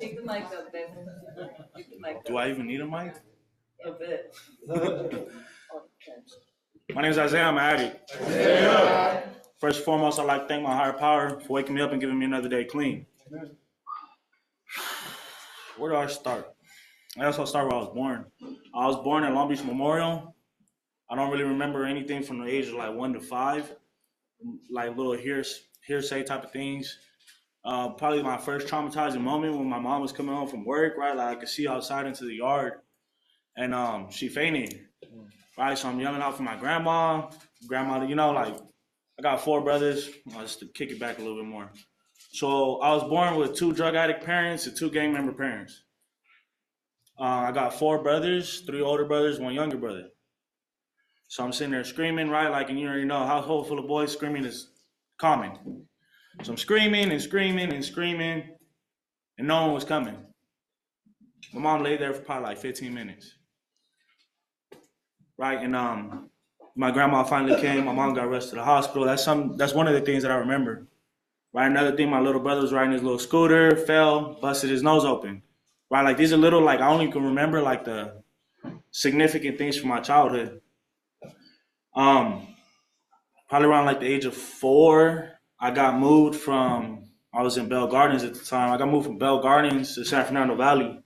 Take the mic up, baby. Take the mic up. Do I even need a mic? A bit. My name is Isaiah. I'm an addict. First and foremost, I'd like to thank my higher power for waking me up and giving me another day clean. Where do I start? I guess I'll start where I was born. I was born at Long Beach Memorial. I don't really remember anything from the age of like 1 to 5, like little hearsay type of things. Probably my first traumatizing moment when my mom was coming home from work, right? Like I could see outside into the yard, and she fainted, right? So I'm yelling out for my grandma. Grandma, like I got 4 brothers. Just to kick it back a little bit more. So I was born with 2 drug addict parents and 2 gang member parents. I got 4 brothers, 3 older brothers, 1 younger brother. So I'm sitting there screaming, right? Like, and you already know, a household full of boys, screaming is common. So I'm screaming and screaming and screaming, and no one was coming. My mom lay there for probably like 15 minutes, right? And my grandma finally came. My mom got rushed to the hospital. That's one of the things that I remember. Right. Another thing, my little brother was riding his little scooter, fell, busted his nose open. Right. Like these are little, like I only can remember like the significant things from my childhood. Probably around like the age of 4, I got moved from. I was in Bell Gardens at the time. I got moved from Bell Gardens to San Fernando Valley,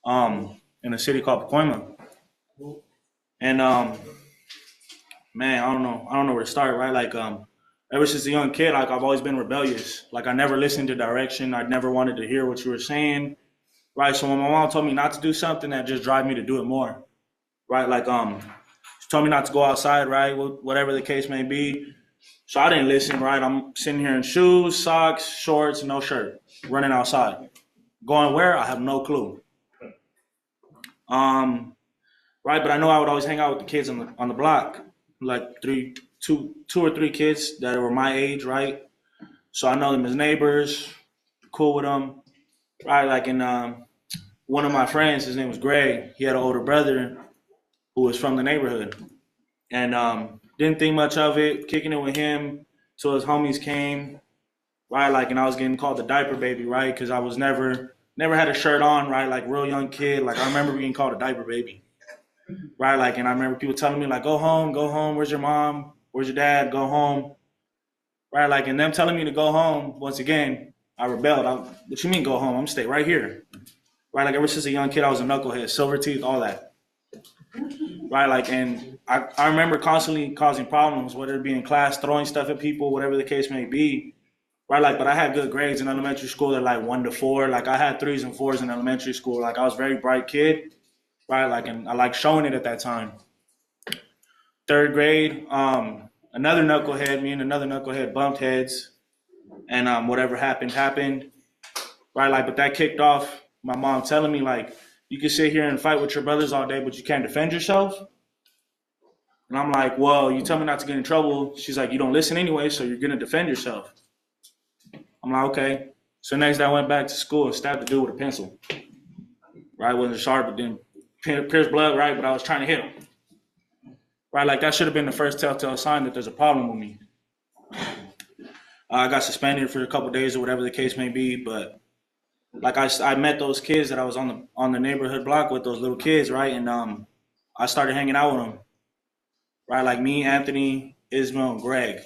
in a city called Pacoima. And man, I don't know where to start. Right. Like ever since a young kid, like I've always been rebellious. Like I never listened to direction. I never wanted to hear what you were saying. Right. So when my mom told me not to do something, that just drive me to do it more. Right. Like she told me not to go outside. Right. Whatever the case may be. So I didn't listen. Right. I'm sitting here in shoes, socks, shorts, no shirt, running outside. Going where? I have no clue. Right. But I know I would always hang out with the kids on the block, like two or three kids that were my age, right? So I know them as neighbors, cool with them, right? Like in one of my friends, his name was Greg. He had an older brother who was from the neighborhood, and didn't think much of it, kicking it with him till his homies came, right? Like, and I was getting called the diaper baby, right? Because I was never had a shirt on, right? Like real young kid. Like I remember being called a diaper baby, right? Like, and I remember people telling me like, go home. Where's your mom? Where's your dad? Go home. Right, like, and them telling me to go home, once again, I rebelled. What you mean go home? I'm gonna stay right here. Right, like ever since a young kid, I was a knucklehead, silver teeth, all that. Right, like, and I remember constantly causing problems, whether it be in class, throwing stuff at people, whatever the case may be. Right, like, but I had good grades in elementary school. They're like 1 to 4. Like I had 3s and 4s in elementary school. Like I was a very bright kid. Right, like, and I liked showing it at that time. 3rd grade, another knucklehead, me and another knucklehead bumped heads, and whatever happened. Right, like, but that kicked off my mom telling me like, you can sit here and fight with your brothers all day, but you can't defend yourself. And I'm like, well, you tell me not to get in trouble. She's like, you don't listen anyway, so you're gonna defend yourself. I'm like, okay. So next day I went back to school and stabbed the dude with a pencil. Right, it wasn't sharp, it didn't pierce blood, right? But I was trying to hit him. Right, like that should have been the first telltale sign that there's a problem with me. I got suspended for a couple of days or whatever the case may be, but like I met those kids that I was on the neighborhood block with, those little kids, right? And I started hanging out with them, right? Like me, Anthony, Ismail, and Greg,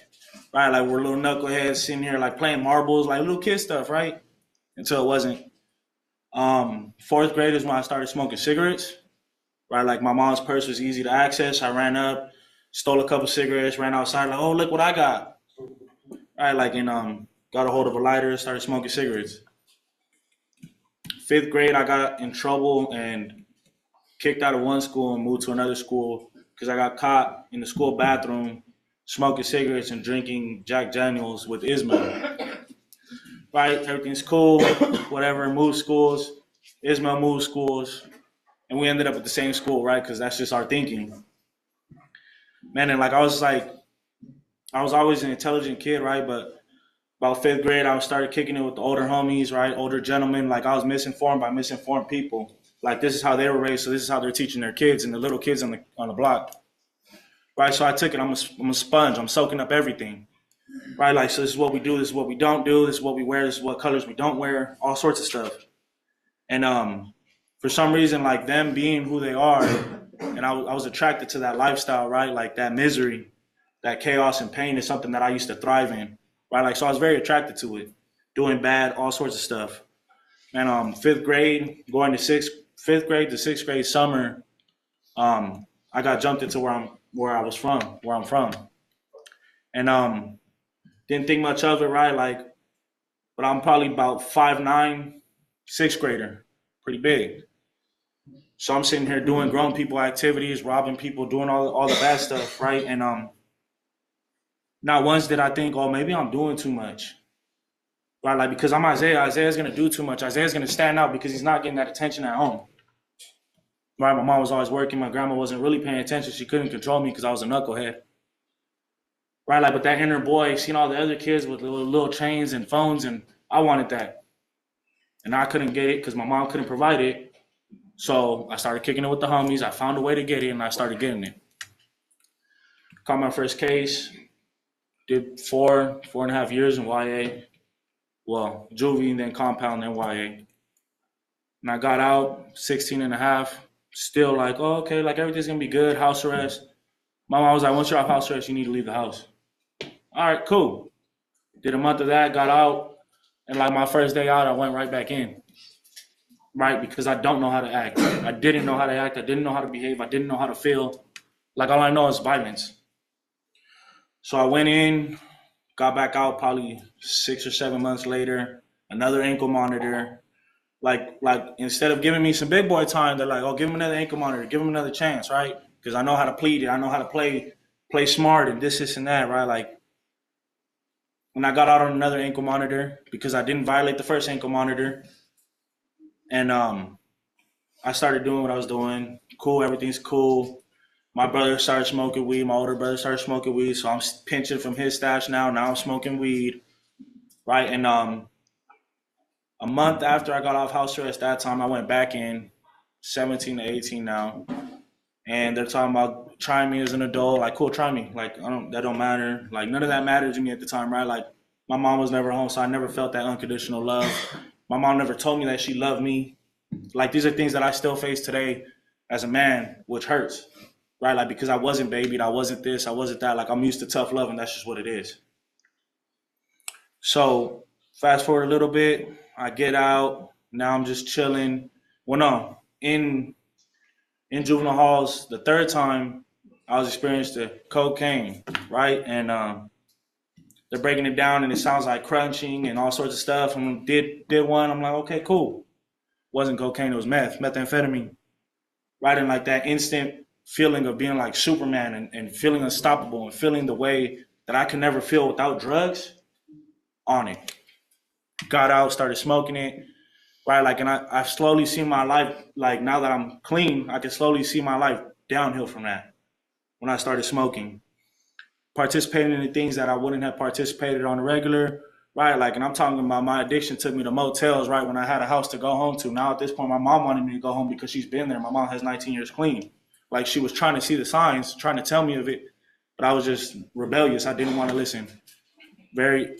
right? Like we're little knuckleheads sitting here like playing marbles, like little kid stuff, right? Until it wasn't. 4th grade is when I started smoking cigarettes. Right, like my mom's purse was easy to access. I ran up, stole a couple cigarettes, ran outside, like, oh, look what I got. Right, like, and got a hold of a lighter, started smoking cigarettes. 5th grade, I got in trouble and kicked out of one school and moved to another school because I got caught in the school bathroom smoking cigarettes and drinking Jack Daniels with Ismail. Right, everything's cool, whatever, moved schools. Ismail moved schools. And we ended up at the same school, right? Because that's just our thinking. Man, and like I was always an intelligent kid, right? But about 5th grade, I started kicking it with the older homies, right? Older gentlemen. Like I was misinformed by misinformed people. Like this is how they were raised, so this is how they're teaching their kids and the little kids on the block. Right? So I took it. I'm a sponge. I'm soaking up everything. right? Like, so this is what we do, this is what we don't do, this is what we wear, this is what colors we don't wear, all sorts of stuff. And for some reason, like them being who they are, and I was attracted to that lifestyle, right? Like that misery, that chaos and pain is something that I used to thrive in, right? Like, so I was very attracted to it, doing bad, all sorts of stuff. And fifth grade, going to fifth grade to sixth grade summer, I got jumped into where I'm from, and didn't think much of it, right? Like, but I'm probably about 5'9", sixth grader, pretty big. So I'm sitting here doing grown people activities, robbing people, doing all the bad stuff, right? And not once did I think, oh, maybe I'm doing too much, right? Like, because I'm Isaiah, Isaiah's gonna do too much. Isaiah's gonna stand out because he's not getting that attention at home, right? My mom was always working. My grandma wasn't really paying attention. She couldn't control me because I was a knucklehead, right? Like, but that inner boy, seeing all the other kids with little chains and phones, and I wanted that, and I couldn't get it because my mom couldn't provide it. So I started kicking it with the homies. I found a way to get it, and I started getting it. Caught my first case. Did 4.5 years in YA. Well, juvie and then compound, then YA. And I got out 16 and a half. Still like, oh, okay, like everything's gonna be good. House arrest. My mom was like, once you're off house arrest, you need to leave the house. All right, cool. Did a month of that, got out. And like my first day out, I went right back in. Right? Because I don't know how to act. I didn't know how to act. I didn't know how to behave. I didn't know how to feel. Like, all I know is violence. So I went in, got back out probably 6 or 7 months later, another ankle monitor. Like instead of giving me some big boy time, they're like, oh, give him another ankle monitor, give him another chance, right? Because I know how to plead it. I know how to play smart and this and that, right? Like, when I got out on another ankle monitor, because I didn't violate the first ankle monitor, and I started doing what I was doing. Cool, everything's cool. My brother started smoking weed. My older brother started smoking weed. So I'm pinching from his stash now. Now I'm smoking weed, right? And a month after I got off house arrest, that time I went back in, 17 to 18 now. And they're talking about trying me as an adult. Like, cool, try me. Like, that don't matter. Like, none of that mattered to me at the time, right? Like, my mom was never home, so I never felt that unconditional love. My mom never told me that she loved me. Like, these are things that I still face today as a man, which hurts, right? Like, because I wasn't babied, I wasn't this, I wasn't that. Like, I'm used to tough love, and that's just what it is. So fast forward a little bit, I get out. Now I'm just chilling. Well, no, in juvenile halls, the third time I was experienced the cocaine, right? And they're breaking it down, and it sounds like crunching and all sorts of stuff. And did one, I'm like, okay, cool. Wasn't cocaine, it was methamphetamine, right? And like that instant feeling of being like Superman and feeling unstoppable and feeling the way that I could never feel without drugs, on it. Got out, started smoking it, right? Like, and I've slowly seen my life, like now that I'm clean, I can slowly see my life downhill from that when I started smoking. Participating in the things that I wouldn't have participated on a regular, right? Like, and I'm talking about my addiction took me to motels, right? When I had a house to go home to. Now at this point, my mom wanted me to go home because she's been there. My mom has 19 years clean. Like, she was trying to see the signs, trying to tell me of it, but I was just rebellious. I didn't want to listen. Very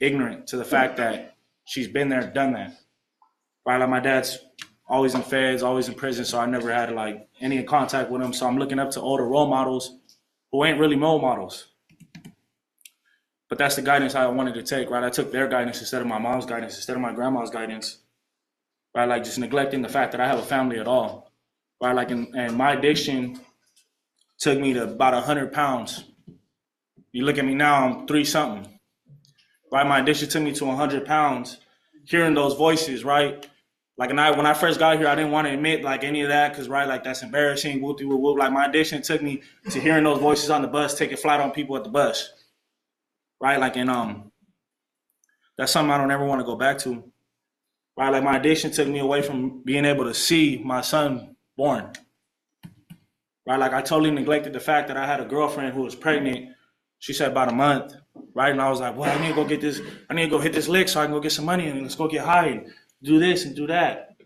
ignorant to the fact that she's been there, done that. Right? Like, my dad's always in feds, always in prison, so I never had like any contact with him. So I'm looking up to older role models who ain't really role models. But that's the guidance I wanted to take, right? I took their guidance instead of my mom's guidance, instead of my grandma's guidance, right? Like, just neglecting the fact that I have a family at all, right? Like, and my addiction took me to about 100 pounds. You look at me now, I'm 3-something, right? My addiction took me to 100 pounds, hearing those voices, right? Like, when I first got here, I didn't want to admit like any of that because, right, like, that's embarrassing, whoop whoop whoop. Like, my addiction took me to hearing those voices on the bus, taking flight on people at the bus, right? Like, and that's something I don't ever want to go back to, right? Like, my addiction took me away from being able to see my son born, right? Like, I totally neglected the fact that I had a girlfriend who was pregnant. She said about a month, right? And I was like, well, I need to go get this. I need to go hit this lick so I can go get some money and let's go get high and do this and do that,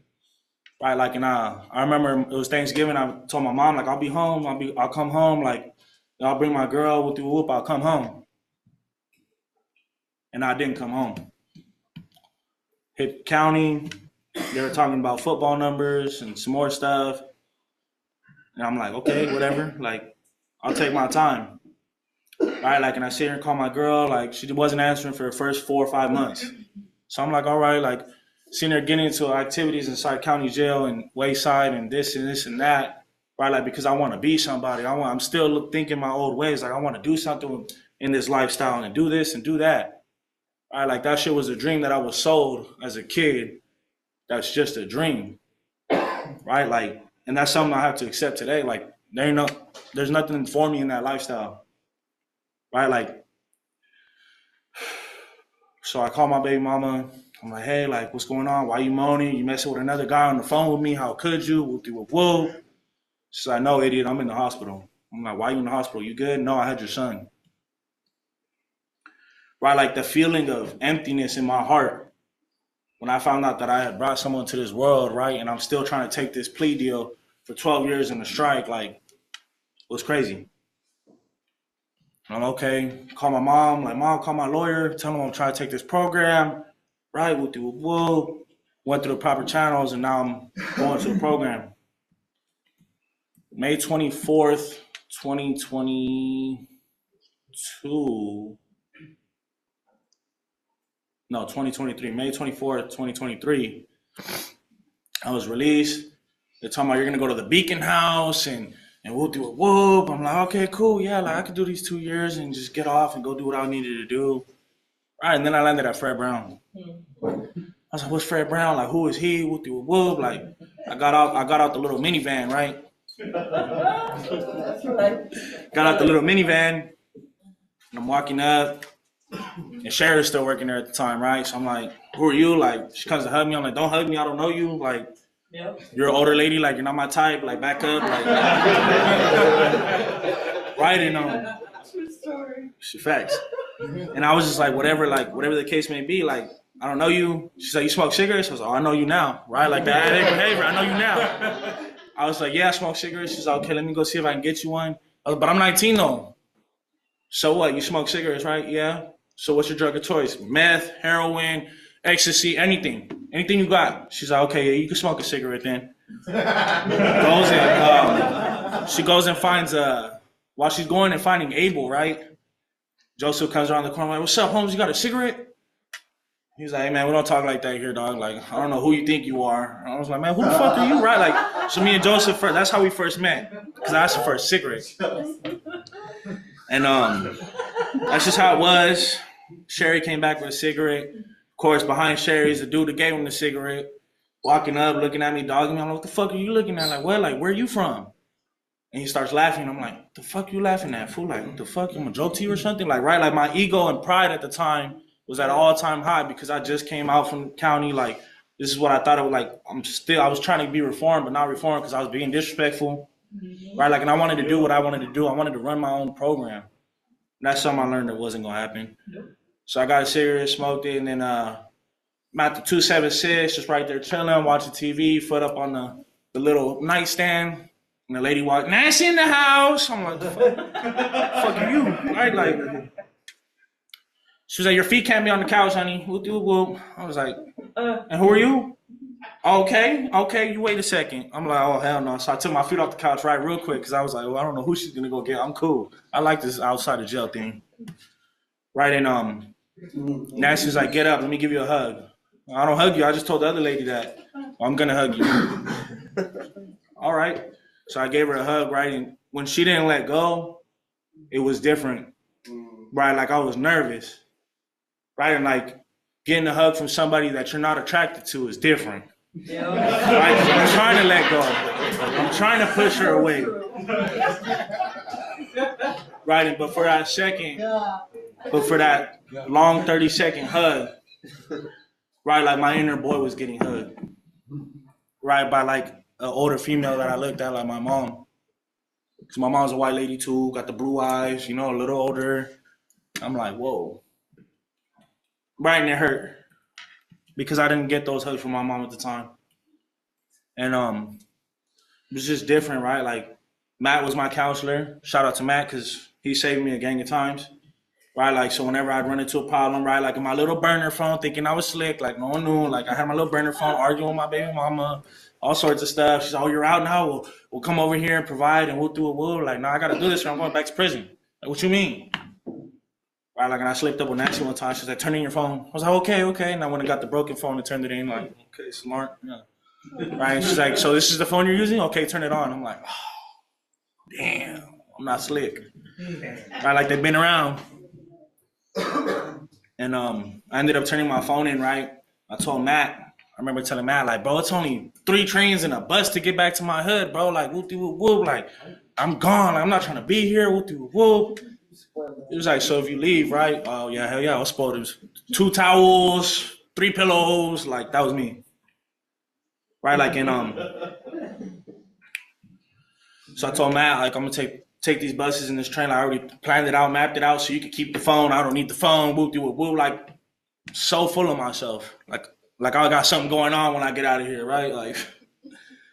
right? Like, and I remember it was Thanksgiving. I told my mom, like, I'll be home. I'll come home. Like, I'll bring my girl. We'll do whoop. I'll come home. and I didn't come home. Hit county, they were talking about football numbers and some more stuff. And I'm like, okay, whatever. Like, I'll take my time. All right, like, and I sit here and call my girl. Like, she wasn't answering for the first 4 or 5 months. So I'm like, all right, like, sitting there getting into activities inside county jail and Wayside and this and that. Right, like, because I want to be somebody. I'm still thinking my old ways. Like, I want to do something in this lifestyle and do this and do that. All right, like, that shit was a dream that I was sold as a kid. That's just a dream. Right, like, and that's something I have to accept today. Like, there's nothing for me in that lifestyle. Right, like, so I call my baby mama. I'm like, hey, like, what's going on? Why you moaning? You messing with another guy on the phone with me? How could you? Whoop. She's like, no, idiot, I'm in the hospital. I'm like, why you in the hospital? You good? No, I had your son. Right, like the feeling of emptiness in my heart when I found out that I had brought someone to this world, right, and I'm still trying to take this plea deal for 12 years in a strike, like, it was crazy. I'm okay, call my mom, like, mom, call my lawyer, tell him I'm trying to take this program, right, went through the proper channels, and now I'm going to the program. May 24th, 2022. No, 2023. May 24th, 2023. I was released. They're talking about you're gonna go to the Beacon House and we'll do a whoop. I'm like, okay, cool, yeah, like I could do these 2 years and just get off and go do what I needed to do. All right, and then I landed at Fred Brown. I was like, what's Fred Brown? Like, who is he? Whoop. Like, I got out the little minivan, right? That's right. Got out the little minivan, and I'm walking up, and Sherry's still working there at the time, right? So I'm like, who are you? Like, she comes to hug me. I'm like, don't hug me. I don't know you. Like, Yep. You're an older lady. Like, you're not my type. Like, back up. Like, right? And True story. facts. And I was just like, whatever the case may be, like, I don't know you. She's like, you smoke cigarettes? I was like, oh, I know you now, right? Like, that behavior, I know you now. I was like, yeah, I smoke cigarettes. She's like, okay, let me go see if I can get you one. I was like, but I'm 19 though. So what? You smoke cigarettes, right? Yeah. So what's your drug of choice? Meth, heroin, ecstasy, anything you got. She's like, okay, yeah, you can smoke a cigarette then. She goes and finds while she's going and finding Abel, right? Joseph comes around the corner like, what's up, Holmes? You got a cigarette? He's like, hey, man, we don't talk like that here, dog. Like, I don't know who you think you are. I was like, man, who the fuck are you, right? Like, so me and Joseph, that's how we first met. Because I asked her for a cigarette. And that's just how it was. Sherry came back with a cigarette. Of course, behind Sherry is the dude that gave him the cigarette. Walking up, looking at me, dogging me. I'm like, what the fuck are you looking at? Like, what? Like, where are you from? And he starts laughing. I'm like, what the fuck you laughing at, fool? Like, what the fuck? I'm gonna joke to you or something? Like, right? Like, my ego and pride at the time was at an all-time high because I just came out from county. Like, this is what I thought it was like. I was trying to be reformed, but not reformed because I was being disrespectful. Right? Like, and I wanted to do what I wanted to do. I wanted to run my own program. And that's something I learned that wasn't gonna happen. So I got a cigarette, smoked it, and then I'm at the 276, just right there chilling, watching TV, foot up on the little nightstand. And the lady walked, Nancy in the house. I'm like, the fuck are you? Right? Like, she was like, your feet can't be on the couch, honey. Whoop. I was like, and who are you? Okay, you wait a second. I'm like, oh, hell no. So I took my feet off the couch right real quick because I was like, well, I don't know who she's going to go get. I'm cool. I like this outside of jail thing. Right, and Nancy's like, get up, let me give you a hug. I don't hug you. I just told the other lady that. Well, I'm going to hug you. All right. So I gave her a hug, right? And when she didn't let go, it was different. Right? Like, I was nervous. Right? And like, getting a hug from somebody that you're not attracted to is different. Yeah. Right? I'm trying to let go. I'm trying to push her away. Right? But for that long 30-second hug, right? Like, my inner boy was getting hugged. Right? By like an older female that I looked at like my mom. Because my mom's a white lady too, got the blue eyes, a little older. I'm like, whoa. Right, and it hurt. Because I didn't get those hugs from my mom at the time. And it was just different, right? Like, Matt was my counselor. Shout out to Matt because he saved me a gang of times. right? Like, so whenever I'd run into a problem, right, like in my little burner phone, thinking I was slick, like no one knew, like I had my little burner phone arguing with my baby mama, all sorts of stuff. She's like, oh, you're out now? We'll come over here and provide and we'll do it. Like, no, I got to do this or I'm going back to prison. Like, what you mean? Right, like, and I slipped up with Nancy one time. She's like, turn in your phone. I was like, okay. And I went and got the broken phone and turned it in. Like, okay, smart. Yeah. Right, and she's like, so this is the phone you're using? Okay, turn it on. I'm like, oh, damn, I'm not slick. Right, like they've been around. And I ended up turning my phone in, right? I told Matt, I remember telling Matt, like, bro, it's only 3 trains and a bus to get back to my hood, bro. Like, whoop, whoop, whoop. Like, I'm gone. Like, I'm not trying to be here. Whoop, whoop, whoop. It was like, so if you leave, right? Oh, yeah, hell yeah, I was spoiled. It was 2 towels, 3 pillows. Like, that was me. Right? Like, in, so I told Matt, like, I'm going to take these buses in this train. Like, I already planned it out, mapped it out, so you could keep the phone. I don't need the phone. Whoop, whoop, whoop. Like, so full of myself. Like I got something going on when I get out of here, right? Like,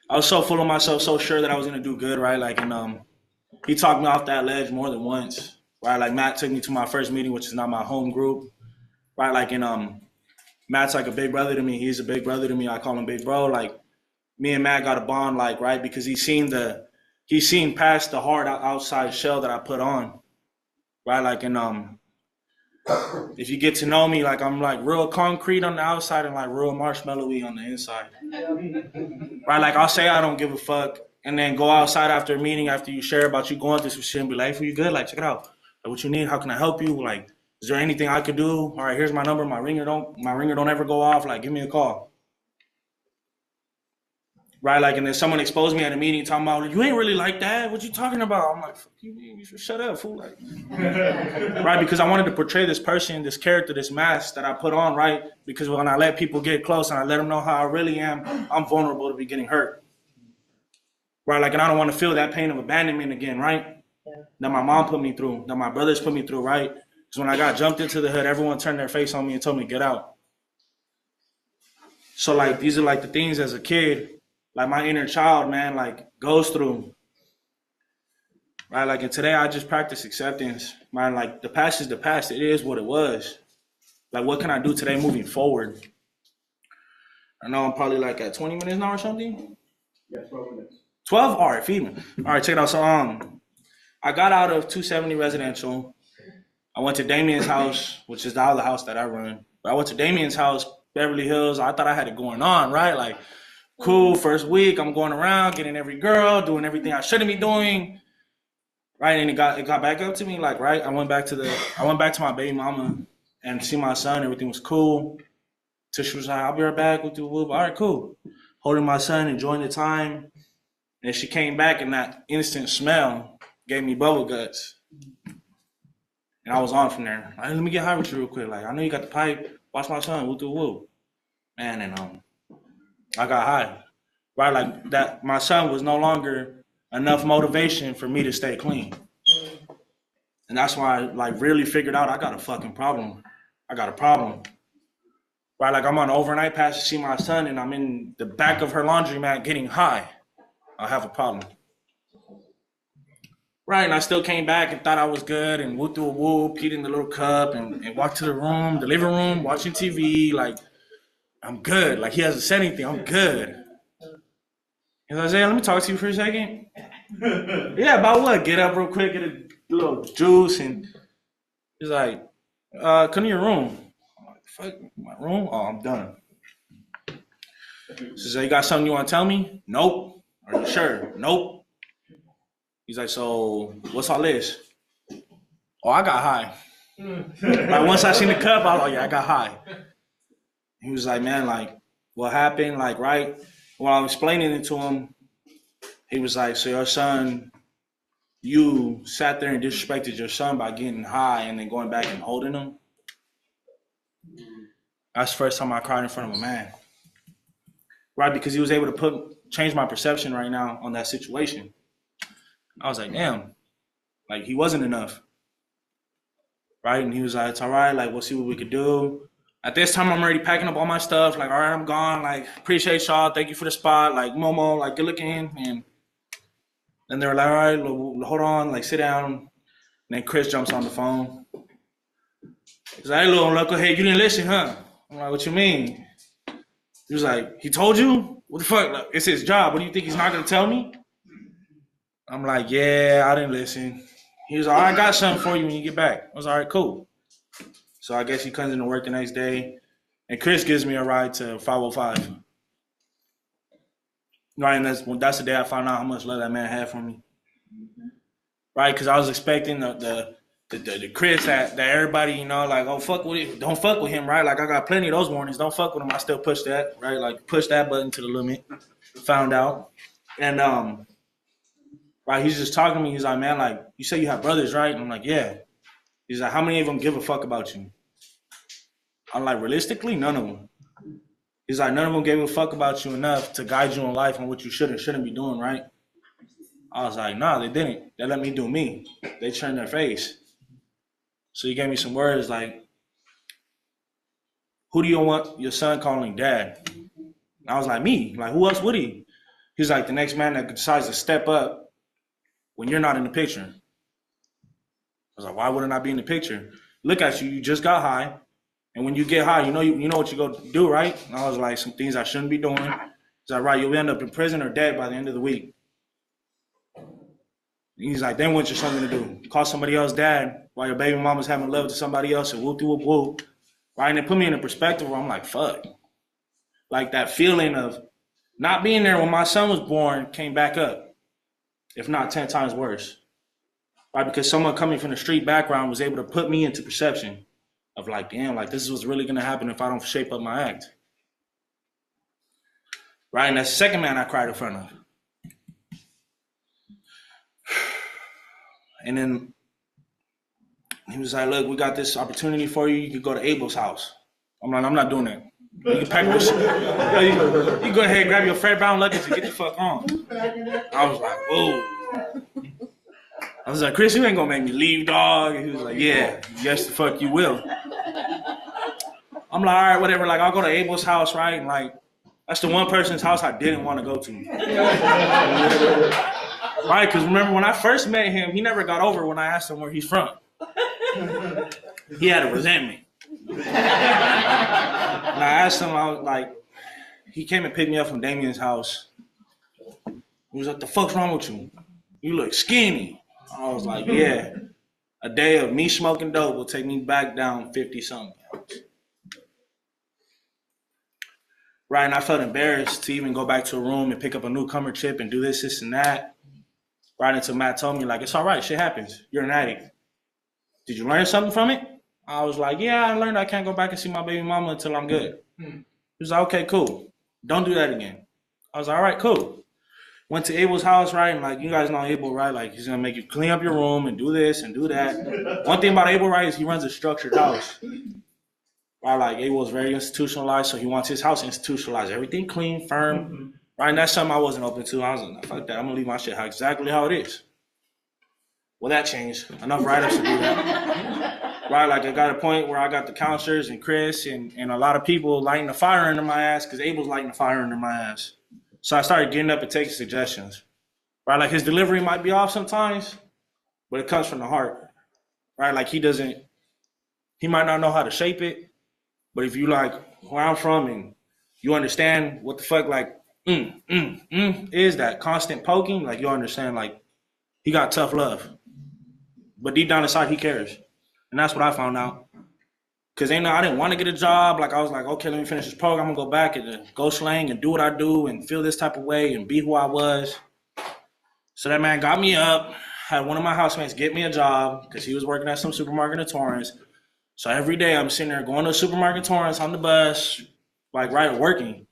I was so full of myself, so sure that I was going to do good, right? Like, and he talked me off that ledge more than once, right? Like, Matt took me to my first meeting, which is not my home group, right? Like, and Matt's like a big brother to me. He's a big brother to me. I call him big bro. Like, me and Matt got a bond, like, right? Because he's seen past the hard outside shell that I put on, right? Like, and if you get to know me, like, I'm like real concrete on the outside and like real marshmallowy on the inside, right? Like, I'll say I don't give a fuck, and then go outside after a meeting, after you share about you going through some shit, and be like, "Hey, you good? Like, check it out. Like, what you need? How can I help you? Like, is there anything I could do? All right, here's my number. My ringer don't ever go off. Like, give me a call." Right, like, and then someone exposed me at a meeting talking about, you ain't really like that. What you talking about? I'm like, fuck you should shut up, fool. Like, right, because I wanted to portray this person, this character, this mask that I put on, right? Because when I let people get close and I let them know how I really am, I'm vulnerable to be getting hurt. Right, like, and I don't want to feel that pain of abandonment again, right? Yeah. That my mom put me through, that my brothers put me through, right? Because when I got jumped into the hood, everyone turned their face on me and told me to get out. So, like, these are like the things as a kid, like my inner child, man, like goes through, right? Like, and today I just practice acceptance, man. Like, the past is the past. It is what it was. Like, what can I do today moving forward? I know I'm probably like at 20 minutes now or something. Yeah, 12 minutes. 12? All right, feed me. All right, check it out. So, I got out of 270 residential. I went to Damien's house, which is the other house that I run. But I went to Damien's house, Beverly Hills. I thought I had it going on, right? Like, cool, first week, I'm going around, getting every girl, doing everything I shouldn't be doing, right? And it got back up to me, like, right? I went back to my baby mama and see my son. Everything was cool. So she was like, I'll be right back with you. All right, cool. Holding my son, enjoying the time. And she came back, and that instant smell gave me bubble guts. And I was on from there. Like, let me get high with you real quick. Like, I know you got the pipe. Watch my son. Woo. Man, and I got high, right? Like, that my son was no longer enough motivation for me to stay clean. And that's why I, like, really figured out I got a fucking problem. I got a problem. Right? Like, I'm on an overnight pass to see my son and I'm in the back of her laundromat getting high. I have a problem. Right, and I still came back and thought I was good and whooped through a whoop, peed in the little cup and walked to the living room, watching TV, like, I'm good. Like, he hasn't said anything. I'm good. And Isaiah, let me talk to you for a second. Yeah, about what? Get up real quick, get a little juice, and he's like, come to your room. I'm like, fuck, my room? Oh, I'm done. He says, you got something you want to tell me? Nope. Are you sure? Nope. He's like, so what's all this? Oh, I got high. Like, once I seen the cup, I was like, yeah, I got high. He was like, man, like, what happened? Like, right? While I was explaining it to him, he was like, so your son, you sat there and disrespected your son by getting high and then going back and holding him? That's the first time I cried in front of a man. Right? Because he was able to change my perception right now on that situation. I was like, damn, like, he wasn't enough. Right? And he was like, it's all right, like, we'll see what we could do. At this time, I'm already packing up all my stuff. Like, all right, I'm gone. Like, appreciate y'all. Thank you for the spot. Like, Momo, like, good looking. And then they were like, all right, hold on. Like, sit down. And then Chris jumps on the phone. He's like, hey, little knucklehead, you didn't listen, huh? I'm like, what you mean? He was like, he told you? What the fuck? Like, it's his job. What do you think he's not gonna tell me? I'm like, yeah, I didn't listen. He was like, I got something for you when you get back. I was all right, cool. So I guess he comes into work the next day, and Chris gives me a ride to 505. Right, and that's the day I found out how much love that man had for me. Right, because I was expecting the Chris that everybody, you know, like, oh, fuck with it, don't fuck with him, right? Like, I got plenty of those warnings, don't fuck with him. I still push that, right? Like, push that button to the limit. Found out. And, right, he's just talking to me. He's like, man, like, you say you have brothers, right? And I'm like, yeah. He's like, how many of them give a fuck about you? I'm like, realistically, none of them. He's like, none of them gave a fuck about you enough to guide you in life on what you should and shouldn't be doing, right? I was like, nah, they didn't. They let me do me. They turned their face. So he gave me some words like, who do you want your son calling dad? And I was like, me. Like, who else would he? He's like, the next man that decides to step up when you're not in the picture. I was like, why wouldn't I be in the picture? Look at you. You just got high. And when you get high, you know what you go do, right? And I was like, some things I shouldn't be doing. He's like, right, you'll end up in prison or dead by the end of the week. And he's like, then what's your son gonna do? Call somebody else dad while your baby mama's having love to somebody else and whoop whoop whoop. Right? And it put me in a perspective where I'm like, fuck. Like that feeling of not being there when my son was born came back up, if not 10 times worse. Right? Because someone coming from the street background was able to put me into perception of like, damn, like this is what's really gonna happen if I don't shape up my act. Right? And that's the second man I cried in front of. And then he was like, look, we got this opportunity for you. You could go to Abel's house. I'm like, I'm not doing that. You can pack your shit. You go ahead and grab your fairbound luggage and get the fuck on. I was like, whoa. I was like, Chris, you ain't gonna make me leave, dog. And he was like, yeah, yes the fuck you will. I'm like, all right, whatever. Like, I'll go to Abel's house, right? And like, that's the one person's house I didn't want to go to. Right? Because remember, when I first met him, he never got over when I asked him where he's from. He had a resentment. And I asked him, I was like, he came and picked me up from Damien's house. He was like, the fuck's wrong with you? You look skinny. I was like, yeah. A day of me smoking dope will take me back down 50-something pounds. Right, and I felt embarrassed to even go back to a room and pick up a newcomer chip and do this, and that. Right until Matt told me, like, it's all right, shit happens. You're an addict. Did you learn something from it? I was like, yeah, I learned I can't go back and see my baby mama until I'm good. He was like, okay, cool. Don't do that again. I was like, all right, cool. Went to Abel's house, right? And like, you guys know Abel, right? Like, he's gonna make you clean up your room and do this and do that. One thing about Abel, right, is he runs a structured house. Right, like Abel is very institutionalized, so he wants his house institutionalized. Everything clean, firm. Right, and that's something I wasn't open to. I was like, fuck that, I'm gonna leave my shit exactly how it is. Well, that changed. Enough write-ups to do that. Right, like I got a point where I got the counselors and Chris and a lot of people lighting the fire under my ass because Abel's lighting the fire under my ass. So I started getting up and taking suggestions. Right, like his delivery might be off sometimes, but it comes from the heart. Right, like he might not know how to shape it, but if you like where I'm from and you understand what the fuck like is that constant poking, like you understand like he got tough love. But deep down inside he cares. And that's what I found out. Cause I didn't want to get a job. Like I was like, okay, let me finish this program. I'm gonna go back and go slang and do what I do and feel this type of way and be who I was. So that man got me up, had one of my housemates get me a job because he was working at some supermarket in Torrance. So every day I'm sitting there going to a supermarket Torrance on the bus, like right working.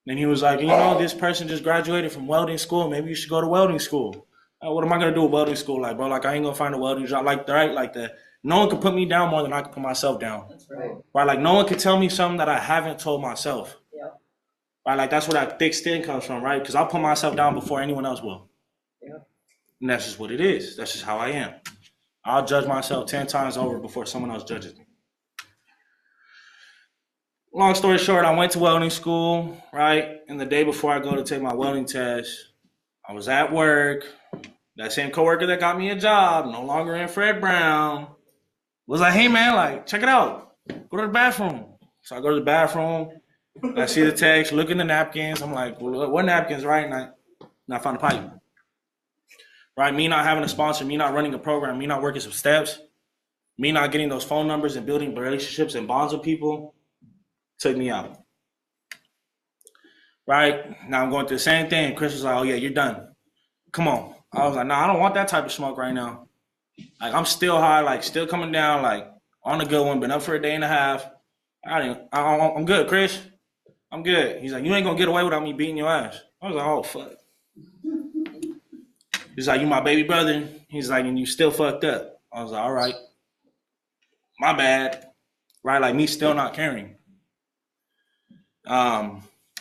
Then he was like, you know, this person just graduated from welding school. Maybe you should go to welding school. What am I gonna do with welding school? Like, bro, like I ain't gonna find a welding job. Like, right, like that. No one can put me down more than I can put myself down. That's right. Right, like no one can tell me something that I haven't told myself. Yeah. Right, like that's where that thick skin comes from, right? Because I'll put myself down before anyone else will. Yeah. And that's just what it is. That's just how I am. I'll judge myself 10 times over before someone else judges me. Long story short, I went to welding school, right? And the day before I go to take my welding test, I was at work. That same coworker that got me a job, no longer in Fred Brown, Was like, hey man, like, check it out. Go to the bathroom. So I go to the bathroom. I see the text, look in the napkins. I'm like, well, what napkins, right? And I found a pipe. Right? Me not having a sponsor, me not running a program, me not working some steps, me not getting those phone numbers and building relationships and bonds with people took me out. Right? Now I'm going through the same thing. Chris was like, oh yeah, you're done. Come on. I was like, nah, I don't want that type of smoke right now. Like I'm still high, like still coming down, like on a good one, been up for a day and a half. I'm good, Chris. I'm good. He's like, you ain't gonna get away without me beating your ass. I was like, oh fuck. He's like, you my baby brother. He's like, and you still fucked up. I was like, all right. My bad. Right? Like me still not caring.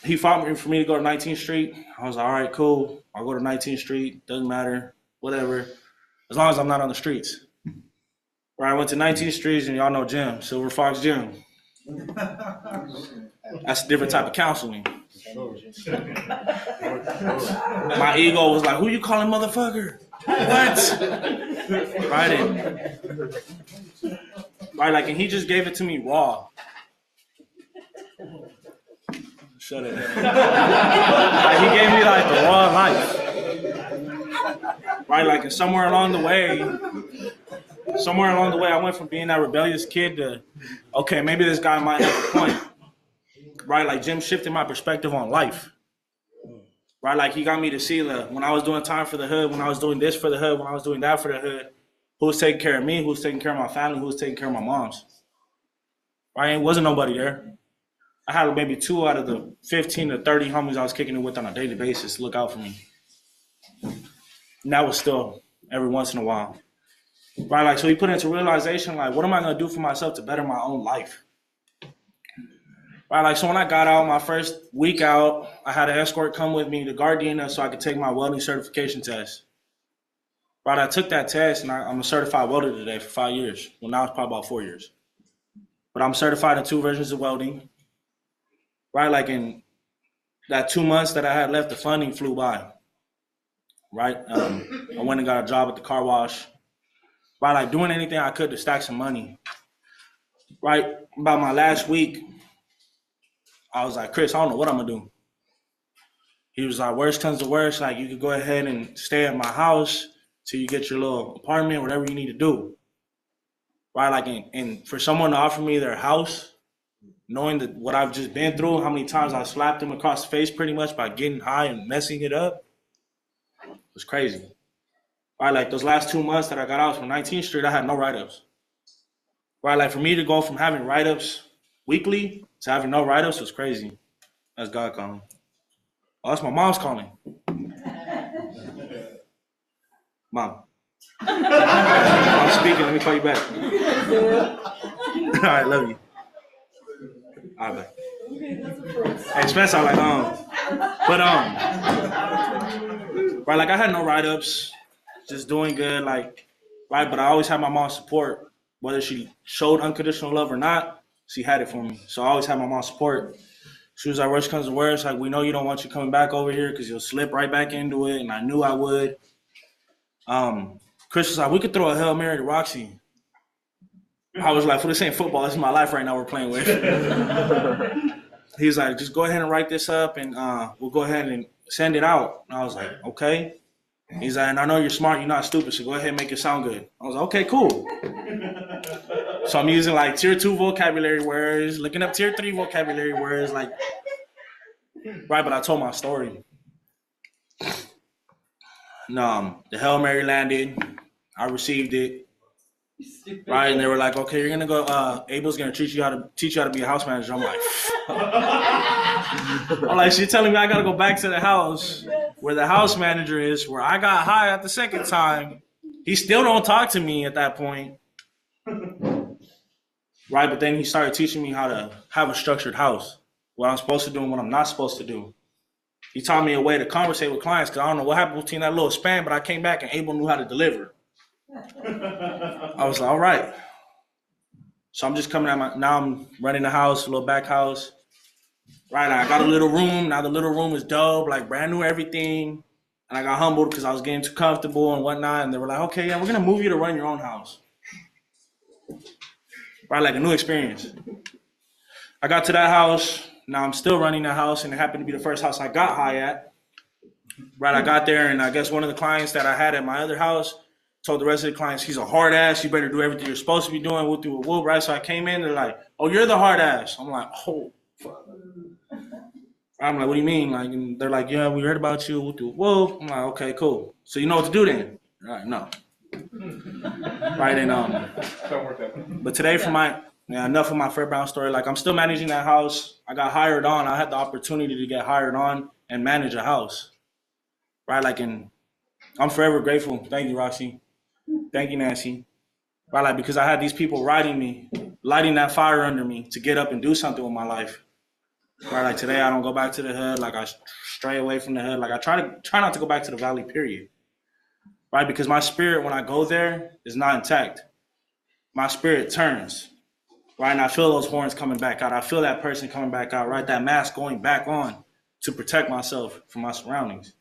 He fought me for me to go to 19th Street. I was like, all right, cool. I'll go to 19th Street. Doesn't matter. Whatever. As long as I'm not on the streets. Right? I went to 19th Street, and y'all know Jim, Silver Fox Jim. That's a different type of counseling. My ego was like, who you calling motherfucker? What? Right, like, and he just gave it to me raw. Shut it. Like, he gave me like the raw life. Right, like, and somewhere along the way, I went from being that rebellious kid to, okay, maybe this guy might have a point. Right, like Jim shifted my perspective on life. Right, like he got me to see when I was doing time for the hood, when I was doing this for the hood, when I was doing that for the hood, who was taking care of me, who was taking care of my family, who was taking care of my moms. Right, it wasn't nobody there. I had maybe 2 out of the 15 to 30 homies I was kicking it with on a daily basis look out for me. And that was still every once in a while. Right, like so he put into realization, like, what am I gonna do for myself to better my own life? Right, like so when I got out, my first week out, I had an escort come with me to Gardena so I could take my welding certification test. Right, I took that test and I'm a certified welder today for 5 years. Well, now it's probably about 4 years. But I'm certified in 2 versions of welding. Right, like in that 2 months that I had left, the funding flew by. Right, I went and got a job at the car wash. Right, like doing anything I could to stack some money. Right, about my last week, I was like, Chris, I don't know what I'm gonna do. He was like, worst comes to worst, like you could go ahead and stay at my house till you get your little apartment, whatever you need to do. Right, like and for someone to offer me their house, knowing that what I've just been through, how many times I slapped him across the face pretty much by getting high and messing it up, it was crazy. Right, like those last 2 months that I got out from 19th Street, I had no write-ups. Right, like for me to go from having write-ups weekly to having no write-ups was crazy. That's God calling. Oh, that's my mom's calling. Mom. I'm speaking. Let me call you back. All right, love you. All right, bye. Hey, Spencer, I'm like, right, like I had no write-ups, just doing good, like, right, but I always had my mom's support. Whether she showed unconditional love or not, she had it for me. So I always had my mom's support. She was like, worst comes to worst, like, we know you don't want you coming back over here because you'll slip right back into it, and I knew I would. Chris was like, we could throw a Hail Mary to Roxy. I was like, for this ain't football, this is my life right now we're playing with. He was like, just go ahead and write this up, and we'll go ahead and send it out. And I was like, okay. He's like, and I know you're smart, you're not stupid, so go ahead and make it sound good. I was like, okay, cool. So I'm using like tier 2 vocabulary words, looking up tier 3 vocabulary words, like, right, but I told my story. And, the Hail Mary landed, I received it, right, and they were like, okay, you're gonna go, Abel's gonna teach you how to be a house manager. I'm like, she's telling me I gotta go back to the house where the house manager is, where I got high at the second time. He still don't talk to me at that point. Right, but then he started teaching me how to have a structured house, what I'm supposed to do and what I'm not supposed to do. He taught me a way to conversate with clients because I don't know what happened between that little span, but I came back and Abel knew how to deliver. I was like, all right. So I'm just coming at now I'm running the house, a little back house. Right, I got a little room. Now the little room is dope, like brand new everything. And I got humbled because I was getting too comfortable and whatnot. And they were like, okay, yeah, we're going to move you to run your own house. right? Like a new experience. I got to that house. Now I'm still running that house, and it happened to be the first house I got high at. Right, I got there, and I guess one of the clients that I had at my other house told the rest of the clients, he's a hard ass. You better do everything you're supposed to be doing. We'll do a whoop, right? So I came in, they're like, oh, you're the hard ass. I'm like, oh, fuck. I'm like, what do you mean? Like, and they're like, yeah, we heard about you. We'll do a whoop. I'm like, okay, cool. So you know what to do then? Right, no. Right, and but today for enough of my Fred Brown story. Like, I'm still managing that house. I got hired on. I had the opportunity to get hired on and manage a house. Right, like, and I'm forever grateful. Thank you, Roxy. Thank you, Nancy. Right, like, because I had these people riding me, lighting that fire under me to get up and do something with my life. Right, like today I don't go back to the hood. Like, I stray away from the hood. Like, I try not to go back to the valley, period. Right, because my spirit when I go there is not intact. My spirit turns. Right, and I feel those horns coming back out. I feel that person coming back out. Right, that mask going back on to protect myself from my surroundings.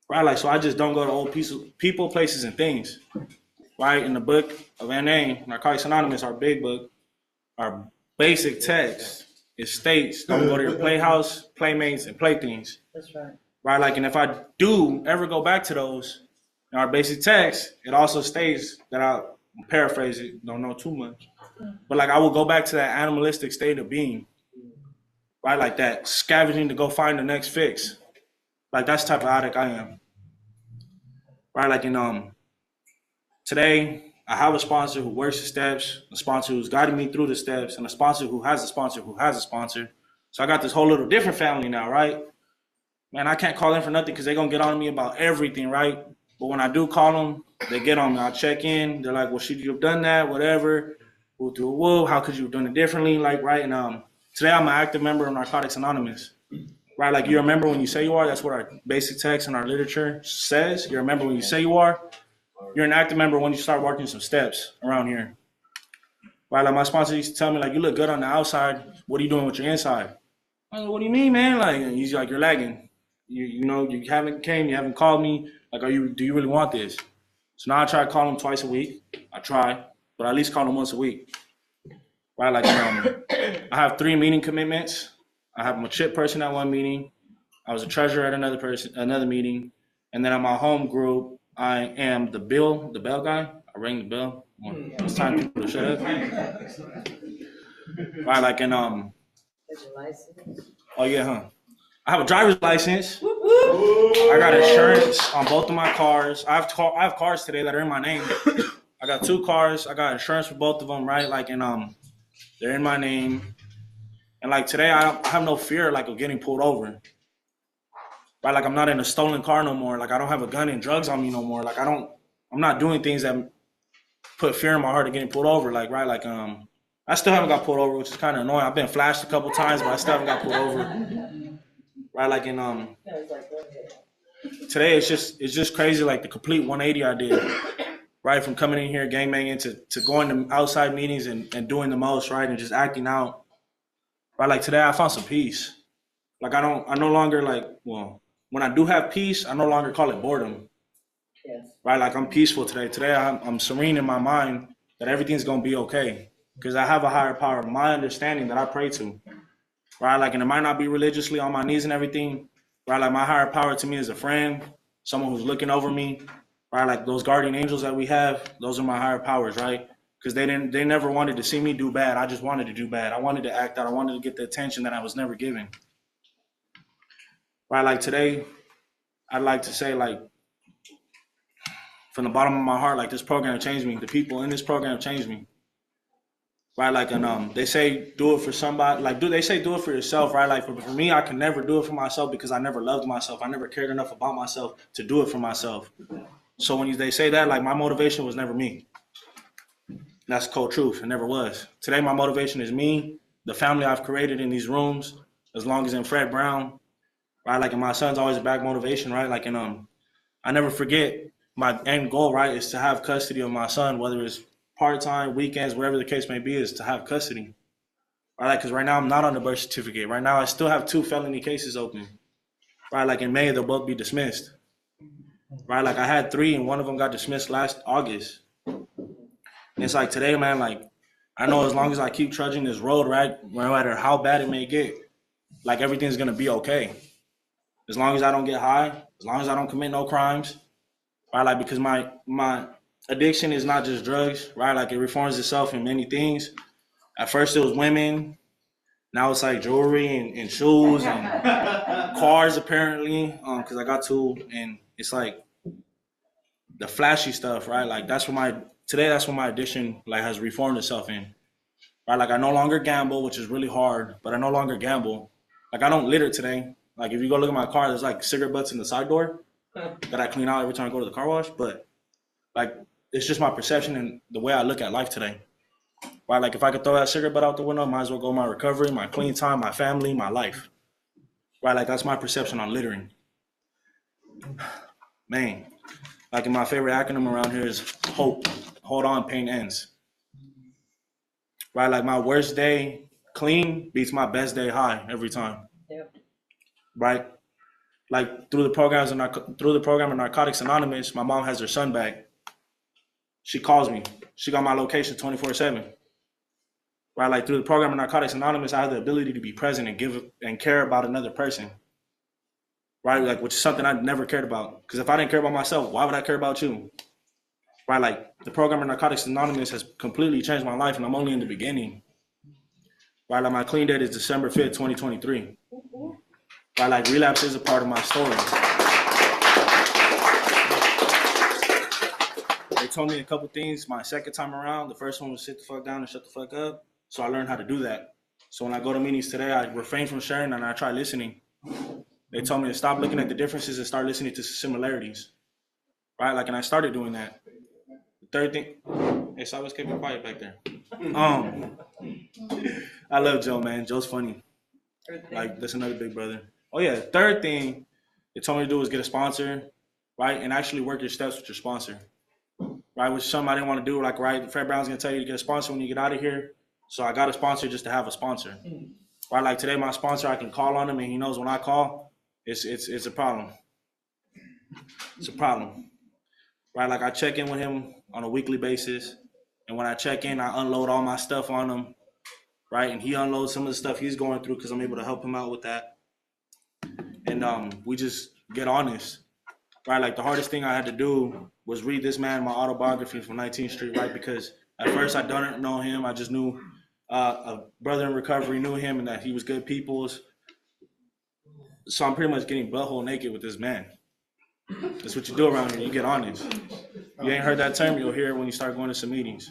Right, like, so I just don't go to old people, places, and things. Right, in the book of NA, Narcotics Anonymous, our big book, our basic text, it states, don't go to your playhouse, playmates, and playthings. That's right. Right, like, and if I do ever go back to those, in our basic text, it also states that I'll paraphrase it, don't know too much, but like I will go back to that animalistic state of being. Right, like that scavenging to go find the next fix. Like, that's the type of addict I am. Right, like, in today I have a sponsor who works the steps, a sponsor who's guiding me through the steps, and a sponsor who has a sponsor who has a sponsor. So I got this whole little different family now, right? Man, I can't call in for nothing because they're gonna get on me about everything, right? But when I do call them, they get on me. I check in. They're like, well, should you have done that? Whatever. We'll do a whoa. How could you have done it differently? Like, right? And today I'm an active member of Narcotics Anonymous. Right, like, you remember when you say you are. That's what our basic text and our literature says. You remember when you say you are. You're an active member when you start working some steps around here. Right, like, my sponsor used to tell me, like, you look good on the outside. What are you doing with your inside? I was like, what do you mean, man? Like, he's like, you're lagging. You know, you haven't came, you haven't called me. Like, do you really want this? So now I try to call him twice a week. I try, but I at least call him once a week. Right, like, I have 3 meeting commitments. I have a chip person at one meeting. I was a treasurer at another meeting. And then at my home group, I am the bell guy. I ring the bell. It's time for people to shut up. Right, like, and oh yeah, huh? I have a driver's license. I got insurance on both of my cars. I have cars today that are in my name. I got 2 cars. I got insurance for both of them, right? Like, and they're in my name. And like today, I have no fear like of getting pulled over. Right, like, I'm not in a stolen car no more. Like, I don't have a gun and drugs on me no more. Like, I'm not doing things that put fear in my heart of getting pulled over. Like, right, like, I still haven't got pulled over, which is kind of annoying. I've been flashed a couple times, but I still haven't got pulled over. Right, like, in today, it's just crazy, like the complete 180 I did. Right, from coming in here gangbanging to going to outside meetings and doing the most, right, and just acting out. Right, like today I found some peace. Like, I no longer, like, well, when I do have peace, I no longer call it boredom. Yes. Right, like, I'm peaceful today. Today I'm serene in my mind that everything's gonna be okay because I have a higher power, my understanding that I pray to. Right, like, and it might not be religiously on my knees and everything. Right, like, my higher power to me is a friend, someone who's looking over me. Right, like, those guardian angels that we have, those are my higher powers, right? Because they never wanted to see me do bad. I just wanted to do bad. I wanted to act out. I wanted to get the attention that I was never given. Right, like today, I'd like to say, like, from the bottom of my heart, like, this program changed me. The people in this program changed me. Right, like, and they say do it for somebody. Like, they say do it for yourself, right? Like, for me, I can never do it for myself because I never loved myself. I never cared enough about myself to do it for myself. So when they say that, like, my motivation was never me. That's cold truth. It never was. Today, my motivation is me, the family I've created in these rooms, as long as in Fred Brown. Right, like, and my son's always a back motivation, right? Like, and I never forget my end goal, right, is to have custody of my son, whether it's part-time, weekends, whatever the case may be, is to have custody. Right, like, because right now I'm not on the birth certificate. Right now I still have 2 felony cases open. Right, like, in May they'll both be dismissed. Right, like, I had 3 and one of them got dismissed last August. And it's like today, man, like, I know as long as I keep trudging this road, right, no matter how bad it may get, like everything's gonna be okay. As long as I don't get high, as long as I don't commit no crimes, right? Like because my addiction is not just drugs, right? Like it reforms itself in many things. At first it was women, now it's like jewelry and shoes and cars apparently, because I got two, and it's like the flashy stuff, right? Like that's what my addiction like has reformed itself in. Right? Like I no longer gamble, which is really hard, but I no longer gamble. Like I don't litter today. Like if you go look at my car, there's like cigarette butts in the side door that I clean out every time I go to the car wash. But like it's just my perception and the way I look at life today. Right? Like if I could throw that cigarette butt out the window, I might as well go my recovery, my clean time, my family, my life. Right? Like that's my perception on littering. Man, like my favorite acronym around here is HOPE. Hold on, pain ends. Right? Like my worst day clean beats my best day high every time. Yep. Right? Like through the program of Narcotics Anonymous, my mom has her son back. She calls me. She got my location 24/7. Right? Like through the program of Narcotics Anonymous, I have the ability to be present and give and care about another person. Right? Like which is something I never cared about. Because if I didn't care about myself, why would I care about you? Right? Like the program of Narcotics Anonymous has completely changed my life, and I'm only in the beginning. Right? Like my clean date is December 5th, 2023. Right? Like relapse is a part of my story. They told me a couple things my second time around. The first one was sit the fuck down and shut the fuck up. So I learned how to do that. So when I go to meetings today, I refrain from sharing and I try listening. They told me to stop looking at the differences and start listening to similarities. Right? Like, and I started doing that. The third thing, hey, so I was keeping quiet back there. I love Joe, man. Joe's funny. Like, that's another big brother. Oh yeah, the third thing they told me to do was get a sponsor, right? And actually work your steps with your sponsor. Right, which is something I didn't want to do. Like, right, Fred Brown's gonna tell you to get a sponsor when you get out of here. So I got a sponsor just to have a sponsor. Right, like today, my sponsor, I can call on him, and he knows when I call, it's a problem. It's a problem. Right, like I check in with him on a weekly basis, and when I check in, I unload all my stuff on him. Right, and he unloads some of the stuff he's going through because I'm able to help him out with that. And we just get honest. Right, like the hardest thing I had to do was read this man my autobiography from 19th Street, right? Because at first I didn't know him. I just knew a brother in recovery knew him and that he was good people's. So I'm pretty much getting butthole naked with this man. That's what you do around here. You get honest. You ain't heard that term, you'll hear it when you start going to some meetings.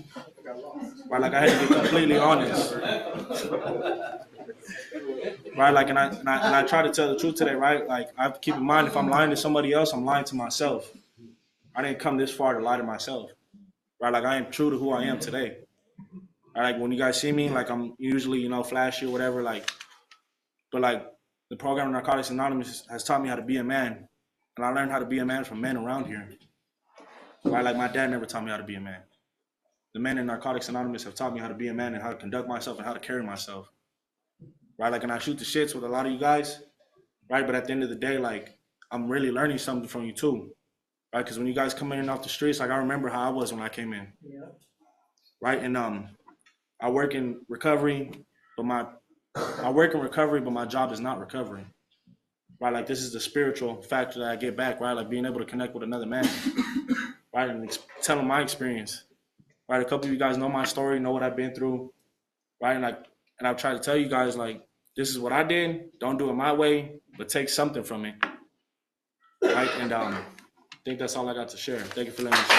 Right, like I had to get completely honest. Right, like, and I try to tell the truth today, right? Like, I have to keep in mind if I'm lying to somebody else, I'm lying to myself. I didn't come this far to lie to myself. Right, like I am true to who I am today. Right, like when you guys see me, like I'm usually, flashy or whatever, like, but like the program of Narcotics Anonymous has taught me how to be a man. And I learned how to be a man from men around here. Right, like my dad never taught me how to be a man. The men in Narcotics Anonymous have taught me how to be a man and how to conduct myself and how to carry myself. Right, like, and I shoot the shits with a lot of you guys, right? But at the end of the day, like, I'm really learning something from you too, right? Because when you guys come in off the streets, like, I remember how I was when I came in, right? And I work in recovery, but my job is not recovery, right? Like, this is the spiritual factor that I get back, right? Like, being able to connect with another man, right? And tell them my experience, right? A couple of you guys know my story, know what I've been through, right? And I've tried to tell you guys, like, this is what I did. Don't do it my way, but take something from it. Right? And I think that's all I got to share. Thank you for letting me share.